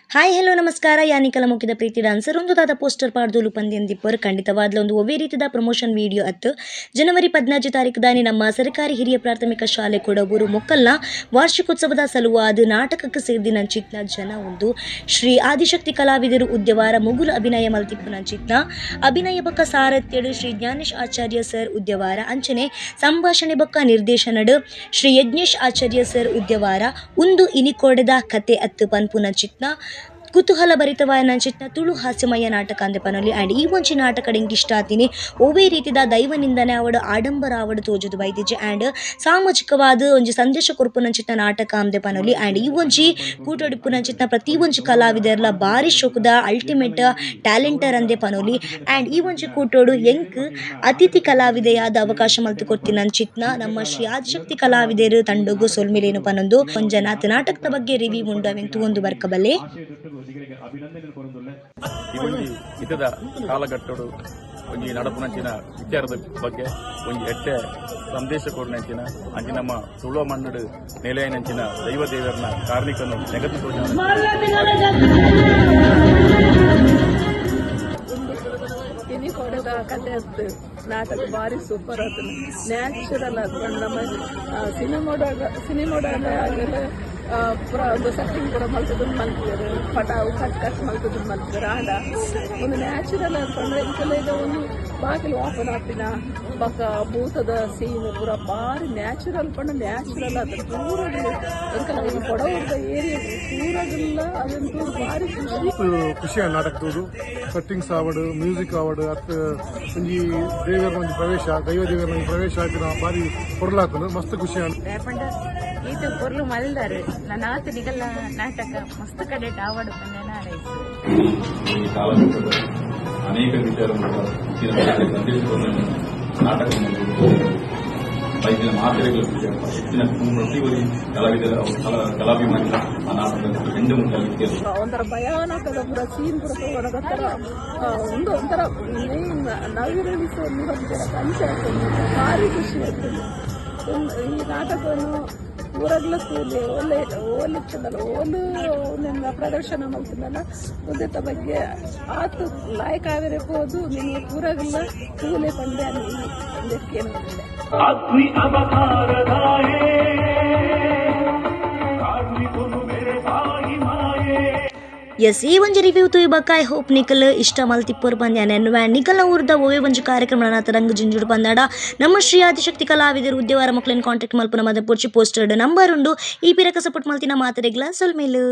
Hi hello ನಮಸ್ಕಾರ ಯಾನಿಕಲ ಮುಖ್ಯದ ಪ್ರೀತಿ dancer ಒಂದು ದಾದ ಪೋಸ್ಟರ್ ಪಾಡ್ದೋಲು ಪಂದ್ಯ ದಿಪ್ಪರ್ ಖಂಡಿತವಾದ್ಲ ಒಂದು ಒವ್ವೇ ರೀತಿಯ ಪ್ರಮೋಷನ್ ವಿಡಿಯೋ ಅತ್ತು ಜನವರಿ 14 ತಾರೀಕು ದಾನಿ ನಮ್ಮ ಸರ್ಕಾರಿ ಹಿರಿಯ ಪ್ರಾಥಮಿಕ ಶಾಲೆ ಕೊಡಗೂರು ಮೊಕ್ಕಲ್ನ ವಾರ್ಷಿಕೋತ್ಸವದ ಸಲುವಾದ ನಾಟಕಕ್ಕೆ ಸೇರಿದಿನಂಚಿತ್ನ ಜನ ಒಂದು ಶ್ರೀ ಆದಿಶಕ್ತಿ ಕಲಾವಿದರು ಉದ್ಯವಾರ ಮುಗುಲು ಅಭಿನಯ ಮಲ್ತಿಪ್ಪುನಂಚಿತ್ನ ಅಭಿನಯ ಬಕ್ಕ ಸಾರಥ್ಯಡು ಶ್ರೀ ಜ್ಞಾನೇಶ್ ಆಚಾರ್ಯ ಸರ್ ಉದ್ಯವಾರ ಅಂಚನೆ ಸಂಭಾಷಣೆ ಬಕ್ಕ ನಿರ್ದೇಶನಡು ಶ್ರೀ ಯಜ್ಞೇಶ್ ಆಚಾರ್ಯ ಸರ್ ಉದ್ಯವಾರ ಒಂದು ಇನಿಕೋಡದ ಕತೆ ಅತ್ತು ಪನ್ಪುನಂಚಿತ್ನ ಕುತೂಹಲ ಭರಿತವಾಯನಂಚಿತ್ನ ತುಳು ಹಾಸ್ಯಮಯ ನಾಟಕ ಅಂದೆ ಪನೊಲಿ ಆ್ಯಂಡ್ ಈ ಒಂಜಿ ನಾಟಕ ಇಷ್ಟ ಆತೀನಿ ಒವ್ವೇ ರೀತಿದ ದೈವನಿಂದನೆ ಅವಡು ಆಡಂಬರ ಅವಡು ತೋಜುದು ಬೈದಿಜೆ ಆ್ಯಂಡ್ ಸಾಮಾಜಿಕವಾದ ಒಂಜಿ ಸಂದೇಶ ಕೊರ್ಪುನಂಚಿತ್ನ ನಾಟಕ ಅಂದೆ ಪನೊಲಿ ಆ್ಯಂಡ್ ಈ ಒಂಜಿ ಕೂಟೊಡಿಪ್ಪುನಂಚಿತ್ನ ಪ್ರತಿ ಒಂಜಿ ಕಲಾವಿದರ್ಲ ಬಾರಿ ಶೋಕದ ಅಲ್ಟಿಮೇಟ್ ಟ್ಯಾಲೆಂಟರ್ ಅಂದೆ ಪನೊಲಿ ಆ್ಯಂಡ್ ಈ ಒಂಜಿ ಕೂಟೋಡು ಎಂಕ್ ಅತಿಥಿ ಕಲಾವಿದೆಯಾದ ಅವಕಾಶ ಮಲ್ತು ಕೊಡ್ತಿನಂಚಿತ್ನ ನಮ್ಮ ಶ್ರೀ ಆದಿಶಕ್ತಿ ಕಲಾವಿದರು ತಂಡಗು ಸೊಲ್ಮಿಲೇನು ಪನೊಂದು ಒಂಜನಾತ್ ನಾಟಕದ ಬಗ್ಗೆ ರಿವ್ಯೂ ಉಂಡವೆಂತು ಒಂದು ಬರ್ಕಬಲ್ಲೆ ಇತದ ಕಾಲಘಟ್ಟಡು ಒಂಜಿ ನಡಪುನಂಚಿನ ವಿಚಾರದ ಬಗ್ಗೆ ಒಂಜಿ ಎಟ್ಟೆ ಸಂದೇಶ ಕೊಡನಂಚಿನ ಅಂಚಿ ನಮ್ಮ ತುಳು ಮಣ್ಣಡು ನೆಲೆಯನಂಚಿನ ದೈವ ದೇವರನ ಕಾರ್ಮಿಕನು ನೆಗದು ಕೊಡದ ಕತೆ ಅತ್ತು ನಾಟಕ ಬಾರಿ ಸೂಪರ್ ಆಯ್ತು ನ್ಯಾಚುರಲ್ ಆಯ್ತು ನಮ್ಮ ಸಿನಿಮಾಡಾಗ ಒಂದು ಸೆಟ್ಟಿಂಗ್ ಕೂಡ ಮಲ್ತದ್ದು ಮಲ್ತಿದ್ದಾರೆ ಪಟಾವು ಕಟ್ ಮಲ್ತದ್ದು ಮಲ್ತಿದ್ದಾರೆ ಆಡ ಒಂದು ನ್ಯಾಚುರಲ್ ಅಂತಂದ್ರೆ ಈಗ ಒಂದು ಬಾಗಿಲು ಓಪನ್ ಆಗ್ತಿನ ಪಕ್ಕ ಭೂತದ ಸೀನ್ ಪೂರ ಬಾರಿ ನ್ಯಾಚುರಲ್ ಪಂಡ ನ್ಯಾಚುರಲ್ ಆದ ಪೂರ ಕೊಡವರ್ದ ಏರಿಯಾ ಪೂರಗಿಲ್ಲ ಅದಂತೂ ಬಾರಿ ಖುಷಿ ನಾಟಕದವರು ಸೆಟ್ಟಿಂಗ್ಸ್ ಆವಡು ಮ್ಯೂಸಿಕ್ ಆವಡು ಅತ್ತು ಒಂಜಿ ದೇವರ ಒಂದು ಪ್ರವೇಶ ದೈವ ದೇವರ ಒಂದು ಪ್ರವೇಶ ಆಯ್ತು ಬಾರಿ ಹೊರಲಾತನು ಮಸ್ತ್ ಖುಷಿ ಇದು ಪೊರ್ಲು ಮಲ್ದಾರು ನನ್ನ ಆತು ನಿಗಲ್ಲ ನಾಟಕ ಮಸ್ತ್ ಕಡೆ ಆವಡು ಈ ಕಾಲಘಟ್ಟದ ಅನೇಕ ವಿಚಾರಗಳು ನಾಟಕ ವೈದ್ಯನ ಮಾತ್ರೆಗಳ ವಿಚಾರ ಹೆಚ್ಚಿನ ಪ್ರತಿಯೊಂದು ಕಲಾವಿದರ ಕಲಾಭಿಮಾನಿ ಆ ನಾಟಕದ ಹೆಂಡು ಮುಂದಾಗಿ ಒಂಥರ ಭಯಾನಕದ ಪುರ ಸೀನ್ ಪುರ ತಗೊಳಗತ್ತರ ಒಂಥರ ನವಿರಳಿಸುವ ಪಂಚಾಯತ್ ಭಾರಿ ಖುಷಿ ಆಗ್ತದೆ ಈ ನಾಟಕವನ್ನು ಊರಗ್ಲ ಕೂಲಿ ಓಲಿತ್ತದಲ್ಲ ಓಲು ನಿನ್ನ ಪ್ರದರ್ಶನ ಮಾಡ್ತಿದ್ದಲ್ಲ ಉದ್ಯತ ಬಗ್ಗೆ ಆತು ಲಾಯಕ್ ಆಗಿರಬಹುದು ನಿನ್ನ ಊರಗ್ಲ ಕೂಲಿ ಪಂದ್ಯ ಇದಕ್ಕೇನು ಎಸ್ ಈ ಒಂಜಿ ರಿವ್ಯೂ ತು ಬಕ್ಕ ಐ ಹೋಪ್ ನಿಕಲ್ ಇಷ್ಟ ಮಲ್ತಿಪ್ಪರ್ ಪಂದ್ಯಾನೆ ನಿಕಲ್ನ ಊರ್ದ ಒವ್ವೇ ಒಂಜಿ ಕಾರ್ಯಕ್ರಮ ರಂಗ್ ಜಿಂಜುಡು ಪಂದಾಡ ನಮ್ಮ ಶ್ರೀ ಆದಿಶಕ್ತಿ ಕಲಾವಿದರು ಉದ್ಯವಾರ ಮಕ್ಕಳನ್ನು ಕಾಂಟ್ಯಾಕ್ಟ್ ಮಲ್ಪುನ ಮದ ಪೊರ್ಚಿ ಪೋಸ್ಟರ್ಡ್ ನಂಬರ್ ಉಂಡು ಈ ಪಿರಕ ಸಪೋರ್ಟ್ ಮಲ್ತಿನ ಮಾತರೆಗ್ಲ ಸೊಲ್ಮೇಲು.